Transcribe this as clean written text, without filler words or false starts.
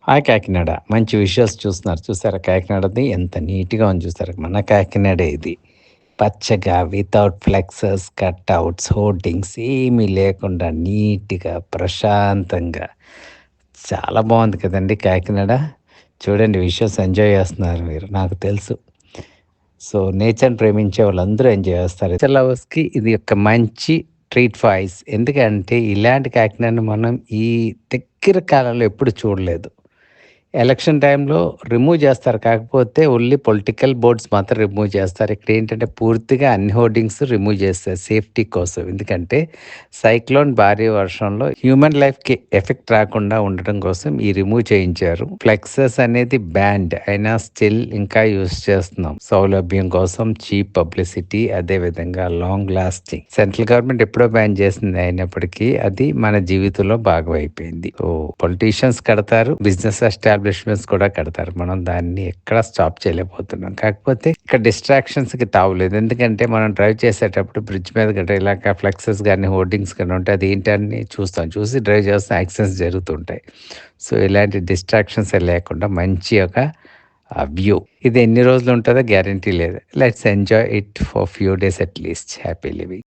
Hi Kakinada. మంచి visuals చూస్తున్నారు. చూసారా కాకినాడది ఎంత నీట్‌గా ఉంది చూసారా? మన కాకినాడే ఇది. పచ్చగా వితౌట్ ఫ్లెక్సెస్, కట్‌ఔట్స్, హోర్డింగ్స్ ఏమీ లేకుండా నీట్‌గా, ప్రశాంతంగా చాలా బావుంది కదండీ కాకినాడ. చూడండి విజువల్స్ ఎంజాయ్ చేస్తున్నారు మీరు నాకు తెలుసు. సో, నేచర్‌ని ప్రేమించే వాళ్ళందరూ ఎంజాయ్ చేస్తారు. నేచర్ లవర్స్‌కి ఇది ఒక మంచి ట్రీట్ ఫర్ ఐస్. ఎందుకంటే ఇలాంటి కాకినాడని మనం ఈ దగ్గర కాలంలో ఎప్పుడు చూడలేదు. ఎలక్షన్ టైంలో రిమూవ్ చేస్తారు. కాకపోతే ఓన్లీ పొలిటికల్ బోర్డ్స్ మాత్రం రిమూవ్ చేస్తారు. ఇక్కడేంటంటే పూర్తిగా అన్ని హోర్డింగ్స్ రిమూవ్ చేస్తారు సేఫ్టీ కోసం. ఎందుకంటే సైక్లోన్ భారీ వర్షంలో హ్యూమన్ లైఫ్‌కి ఎఫెక్ట్ రాకుండా ఉండటం కోసం ఈ రిమూవ్ చేయించారు. ఫ్లెక్సెస్ అనేది బ్యాన్డ్ అయినా స్టిల్ ఇంకా యూజ్ చేస్తున్నాం. సౌలభ్యం కోసం చీప్ పబ్లిసిటీ అదేవిధంగా లాంగ్ లాస్టింగ్. సెంట్రల్ గవర్నమెంట్ ఎప్పుడో బ్యాన్ చేసింది అయినప్పటికీ అది మన జీవితంలో భాగం అయిపోయింది. సో పొలిటీషియన్స్ కడతారు. బిజినెస్ ఎస్టాబ్లిష్మెంట్స్ కూడా కడతారు. మనం దాన్ని ఎక్కడ స్టాప్ చేయలేకపోతున్నాం. కాకపోతే ఇక్కడ డిస్ట్రాక్షన్స్‌కి తావులేదు. ఎందుకంటే మనం డ్రైవ్ చేసేటప్పుడు బ్రిడ్జ్ మీద గట్రా ఇలాగ ఫ్లెక్సెస్ గాని, హోర్డింగ్స్ గాని ఉంటే అది ఏంటని చూస్తాం. చూసి డ్రైవ్ చేస్తే యాక్సిడెంట్స్ జరుగుతుంటాయి. సో ఇలాంటి డిస్ట్రాక్షన్స్ లేకుండా మంచి ఒక వ్యూ. ఇది ఎన్ని రోజులు ఉంటదో గ్యారంటీ లేదు. Let's enjoy it for few days at least. Happy living.